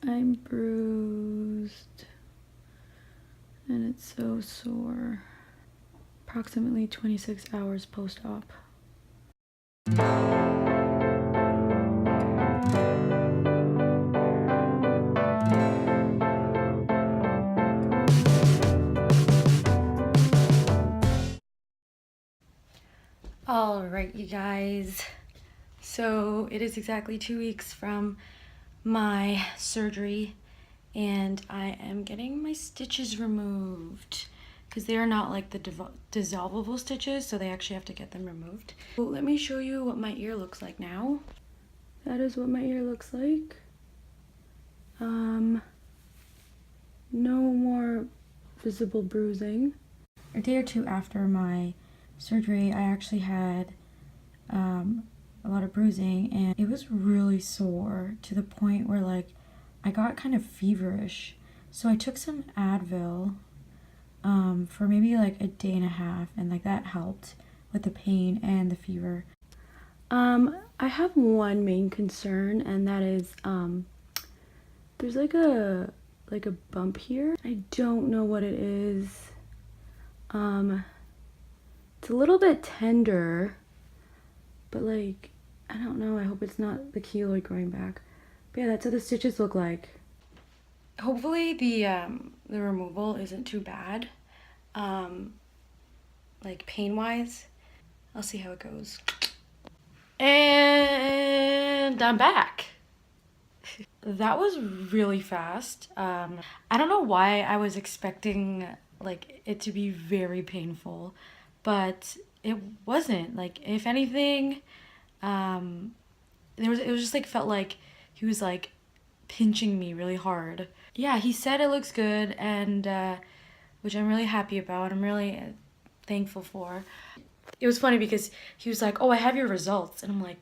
I'm bruised and it's so sore. Approximately 26 hours post-op. All right, you guys. So it is exactly 2 weeks from my surgery and I am getting my stitches removed because they are not like the dissolvable stitches, so they actually have to get them removed. Well, let me show you what my ear looks like now. That is what my ear looks like. No more visible bruising. A day or two after my surgery, I actually had a lot of bruising and it was really sore to the point where like I got kind of feverish. So I took some Advil for maybe like a day and a half, and like that helped with the pain and the fever. I have one main concern, and that is there's like a bump here. I don't know what it is. It's a little bit tender, but like I don't know. I hope it's not the keloid growing back. But yeah, that's what the stitches look like. Hopefully the removal isn't too bad, like pain-wise. I'll see how it goes. And I'm back. That was really fast. I don't know why I was expecting like it to be very painful, but it wasn't. Like if anything, it was just like felt like he was like pinching me really hard. Yeah, he said it looks good, and which I'm really happy about. I'm really thankful for. It was funny because he was like, "Oh, I have your results," and I'm like,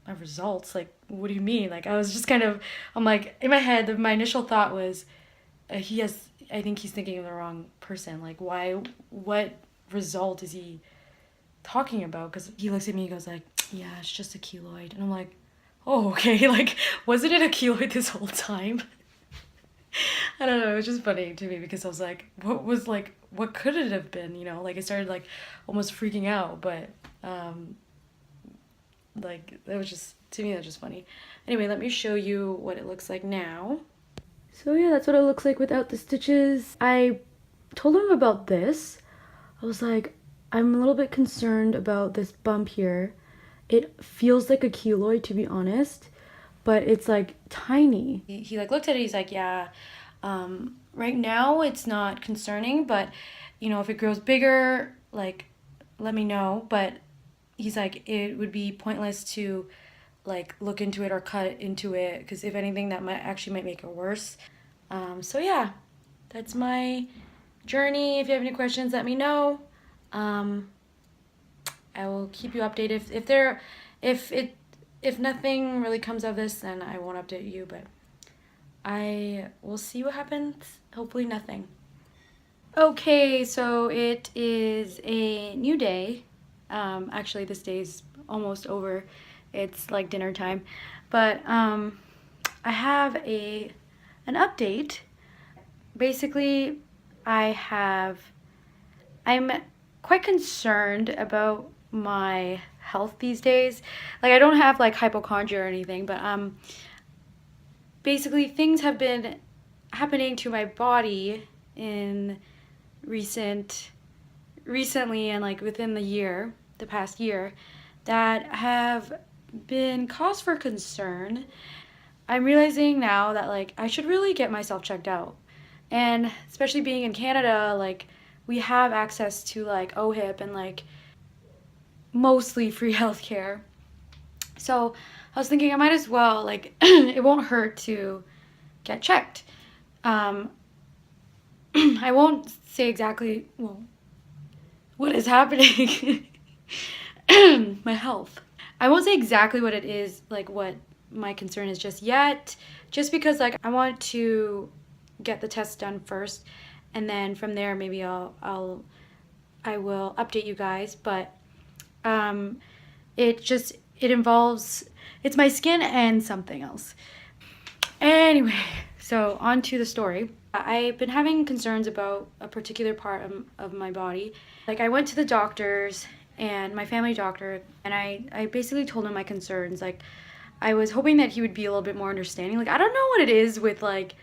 "My results? Like, what do you mean?" Like, I was just kind of, I'm like, in my head, my initial thought was, I think he's thinking of the wrong person. Like, why? What result is he talking about? Because he looks at me, he goes like, "Yeah, it's just a keloid," and I'm like, "Oh, okay." Like, wasn't it a keloid this whole time? I don't know, it was just funny to me because I was like, what could it have been, you know? Like, I started, like, almost freaking out, but, like, that was just, to me, that was just funny. Anyway, let me show you what it looks like now. So, yeah, that's what it looks like without the stitches. I told him about this. I was like, I'm a little bit concerned about this bump here. It feels like a keloid, to be honest, but it's like tiny. He like looked at it, he's like, yeah, right now it's not concerning, but you know, if it grows bigger, like let me know. But he's like, it would be pointless to like look into it or cut into it, because if anything that might make it worse. So yeah, that's my journey. If you have any questions, let me know. I will keep you updated. If nothing really comes of this, then I won't update you, but I will see what happens. Hopefully nothing. Okay, so it is a new day. Actually, this day's almost over. It's like dinner time. But I have an update. Basically, I'm quite concerned about my health these days. Like, I don't have like hypochondria or anything, but basically things have been happening to my body in recently and like within the past year, that have been cause for concern. I'm realizing now that like I should really get myself checked out. And especially being in Canada, like we have access to like OHIP and like mostly free healthcare. So I was thinking I might as well, like, it won't hurt to get checked. I won't say exactly, well, what is happening. My health. I won't say exactly what it is, like what my concern is just yet, just because like I want to get the test done first, and then from there maybe I will update you guys. But it involves, it's my skin and something else. Anyway, So on to the story. I've been having concerns about a particular part of my body. Like, I went to the doctors and my family doctor, and I basically told him my concerns. Like, I was hoping that he would be a little bit more understanding. Like, I don't know what it is with, like,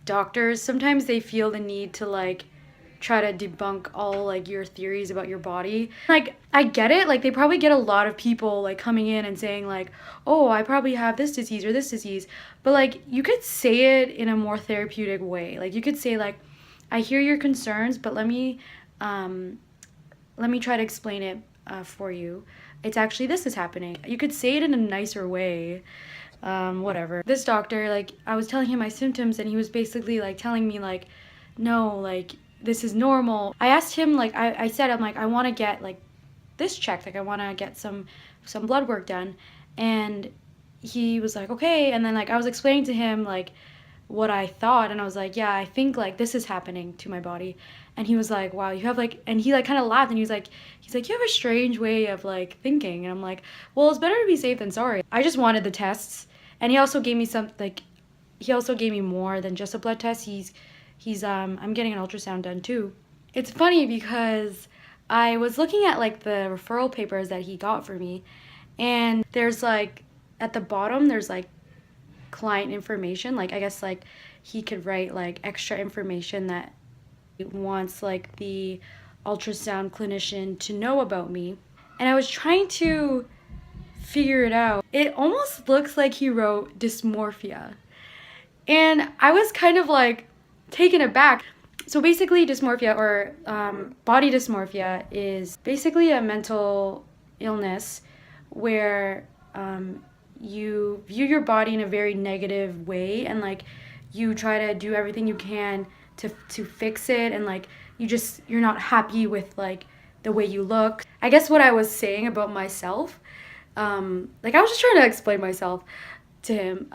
doctors. Sometimes they feel the need to, like, try to debunk all, like, your theories about your body. Like, I get it. Like, they probably get a lot of people, like, coming in and saying, like, oh, I probably have this disease or this disease. But, like, you could say it in a more therapeutic way. Like, you could say, like, I hear your concerns, but let me try to explain it for you. It's actually, this is happening. You could say it in a nicer way. Whatever. This doctor, like, I was telling him my symptoms, and he was basically, like, telling me, like, no, like, this is normal. I asked him, like, I said, I'm like, I want to get, like, this checked. Like, I want to get some blood work done. And he was like, okay. And then, like, I was explaining to him, like, what I thought. And I was like, yeah, I think, like, this is happening to my body. And he was like, wow, you have, like, and he, like, kind of laughed. And he's like, you have a strange way of, like, thinking. And I'm like, well, it's better to be safe than sorry. I just wanted the tests. And he also gave me he also gave me more than just a blood test. I'm getting an ultrasound done too. It's funny because I was looking at, like, the referral papers that he got for me, and there's, like, at the bottom there's, like, client information. Like, I guess, like, he could write, like, extra information that he wants, like, the ultrasound clinician to know about me. And I was trying to figure it out. It almost looks like he wrote dysmorphia, and I was kind of, like, taken aback. So basically, dysmorphia, or body dysmorphia, is basically a mental illness where you view your body in a very negative way, and, like, you try to do everything you can to fix it, and, like, you're not happy with, like, the way you look. I guess what I was saying about myself, like, I was just trying to explain myself to him.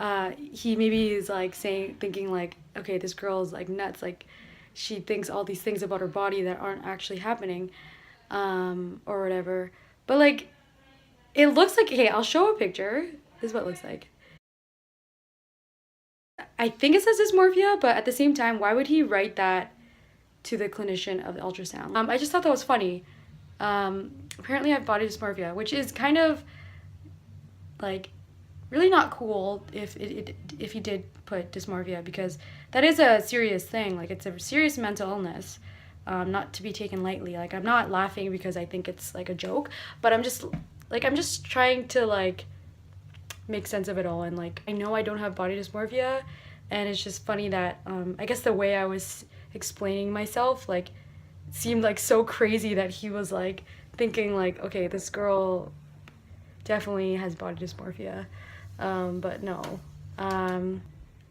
He maybe is, like, thinking, like, okay, this girl's, like, nuts, like, she thinks all these things about her body that aren't actually happening, or whatever. But, like, it looks like, okay, I'll show a picture. This is what it looks like. I think it says dysmorphia, but at the same time, why would he write that to the clinician of the ultrasound? I just thought that was funny. Apparently I have body dysmorphia, which is kind of, like, really not cool if he did put dysmorphia, because that is a serious thing. Like, it's a serious mental illness, not to be taken lightly. Like, I'm not laughing because I think it's, like, a joke, but I'm just trying to, like, make sense of it all. And, like, I know I don't have body dysmorphia, and it's just funny that I guess the way I was explaining myself, like, seemed, like, so crazy that he was, like, thinking, like, okay, this girl definitely has body dysmorphia. But no.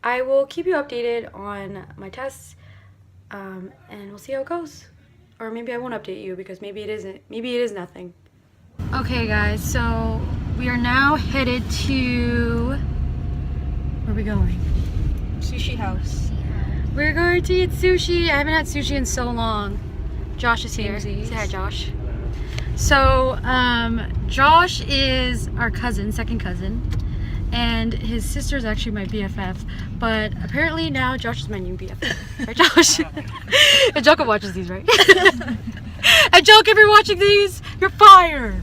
I will keep you updated on my tests, and we'll see how it goes. Or maybe I won't update you, because maybe it is nothing. Okay, guys, so we are now headed to, where are we going? Sushi house. We're going to eat sushi. I haven't had sushi in so long. Josh is here. Samesies. Say hi, Josh. So, Josh is our cousin, second cousin, and his sister is actually my BFF, but apparently now Josh is my new BFF. Right, Josh? Angelica watches these, right? Angelica, if you're watching these, you're fired!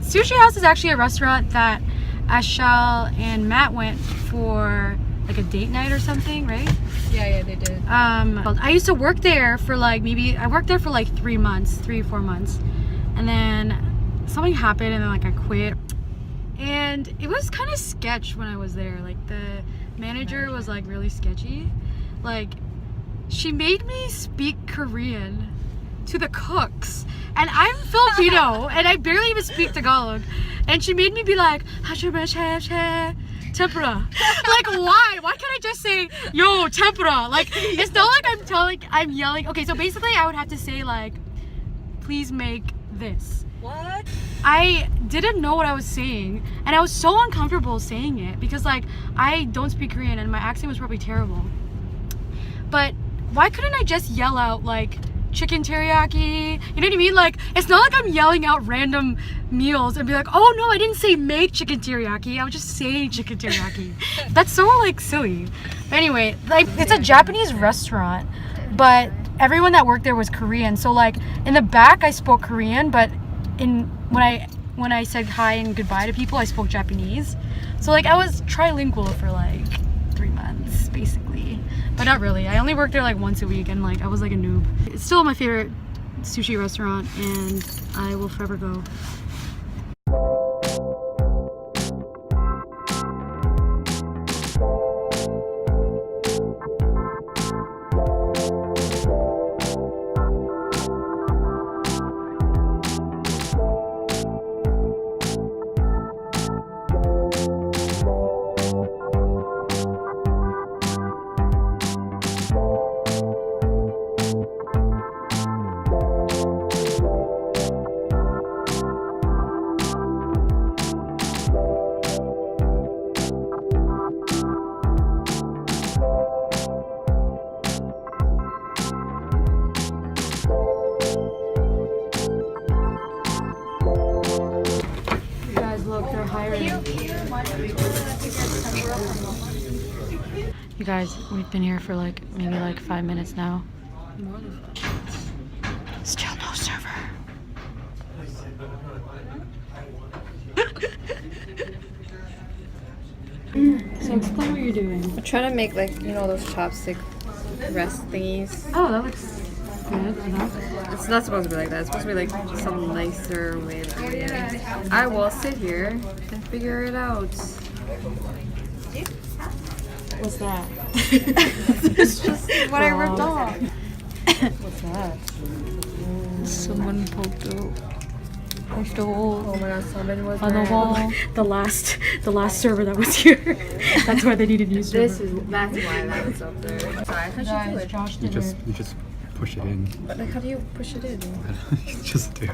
Sushi House is actually a restaurant that Ashel and Matt went for, like, a date night or something, right? Yeah, they did. I used to work there for, like, I worked there for, like, 3 or 4 months, and then something happened, and then, like, I quit. And it was kind of sketch when I was there. Like, the manager was, like, really sketchy. Like, she made me speak Korean to the cooks, and I'm Filipino and I barely even speak Tagalog, and she made me be like, tempura. Like, why can't I just say, yo, tempura? Like, it's not like I'm yelling. Okay, so basically I would have to say, like, please make this. What? I didn't know what I was saying, and I was so uncomfortable saying it because, like, I don't speak Korean and my accent was probably terrible. But why couldn't I just yell out, like, chicken teriyaki. You know what I mean? Like, it's not like I'm yelling out random meals and be like, oh no, I didn't say make chicken teriyaki. I was just saying chicken teriyaki. That's so like silly. But anyway, like it's a Japanese restaurant, but everyone that worked there was Korean. So like in the back I spoke Korean, but when I said hi and goodbye to people, I spoke Japanese. So like I was trilingual for like 3 months basically. But not really. I only worked there like once a week and like I was like a noob. It's still my favorite sushi restaurant and I will forever go. You guys, we've been here for like maybe like 5 minutes now. Still no server. So explain what you're doing. I'm trying to make like, you know, those chopstick rest thingies. Oh, that looks good enough. It's not supposed to be like that. It's supposed to be like some nicer way of doing it. I will sit here and figure it out. What's that? It's just what I ripped off. What's that? Someone pushed a hole. Oh my god, someone was On the wall. The last server that was here. That's why they needed new server. That's why that was up there. Sorry, how should you do it? Josh You did just push it in. Like, how do you push it in? Just do.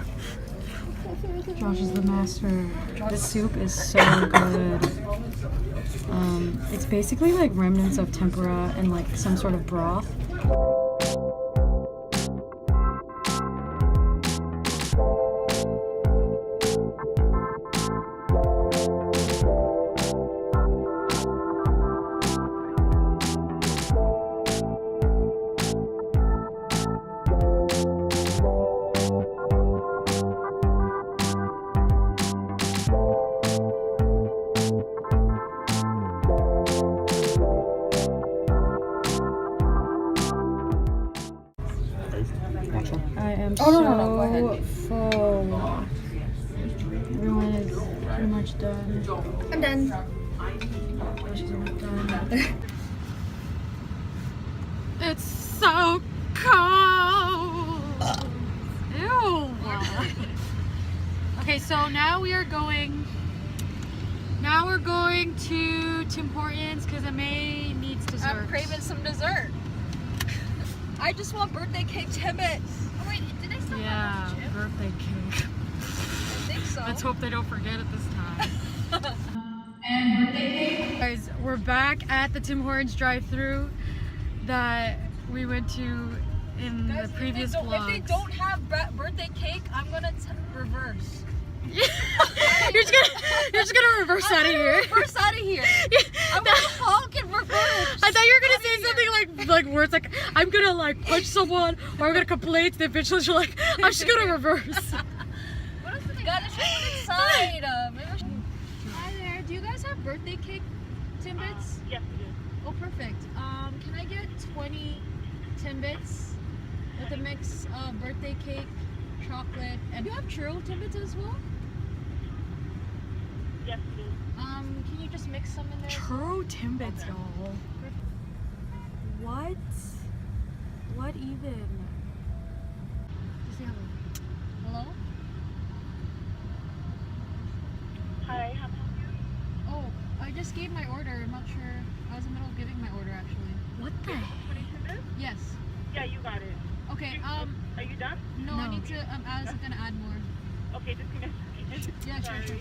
Josh is the master. This soup is so good. It's basically like remnants of tempura and like some sort of broth. I am so full. Everyone is pretty much done. I'm done. She's almost done. It's so cold. Ew. Okay, so now we're going to Tim Hortons because May needs dessert. I'm craving some dessert. I just want birthday cake timbits. Oh wait, did they still have those chips? Birthday cake. I think so. Let's hope they don't forget it this time. And birthday cake. Guys, we're back at the Tim Hortons drive-thru that we went to in the previous vlogs. If they don't have birthday cake, I'm gonna reverse. You're just gonna reverse out of here. Reverse out of here. I'm gonna honk and reverse. I thought you were gonna say something like words like I'm gonna like punch someone or I'm gonna complain to the officials. You're like I'm just gonna reverse. What else did they got inside? Hi there. Do you guys have birthday cake timbits? Yes, we do. Oh, perfect. Can I get 20 timbits with a mix of birthday cake, chocolate, and do you have churro timbits as well? Yes, we do. Can you just mix some in there? Churro timbits, y'all. What? What even? Hello? Hi, how may I help you? Oh, I just gave my order. I'm not sure. I was in the middle of giving my order actually. What the heck? 22 minutes? Yes. Yeah, you got it. Okay, Are you done? no, I need to, I was gonna add more. Okay, just give me a second. Yeah, sure. Sorry.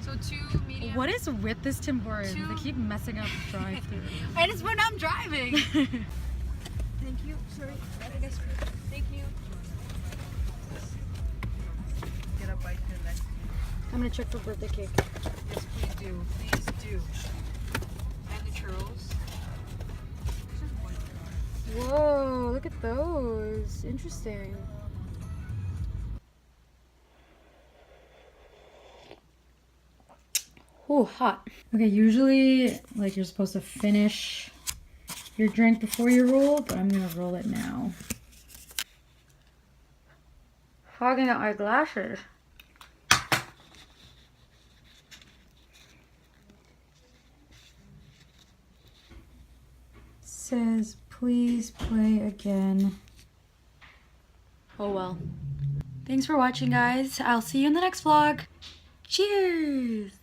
So 2 medium. What is with this Tim Hortons? They keep messing up the drive-thru. And it's when I'm driving. Thank you. Sorry. I guess. Thank you. Get a bite to the next. I'm gonna check for birthday cake. Yes, please do. Please do. And the churros. Whoa, look at those. Interesting. Oh, hot. Okay, usually like you're supposed to finish your drink before you roll, but I'm gonna roll it now. Fogging out my glasses. Says, please play again. Oh well. Thanks for watching, guys. I'll see you in the next vlog. Cheers!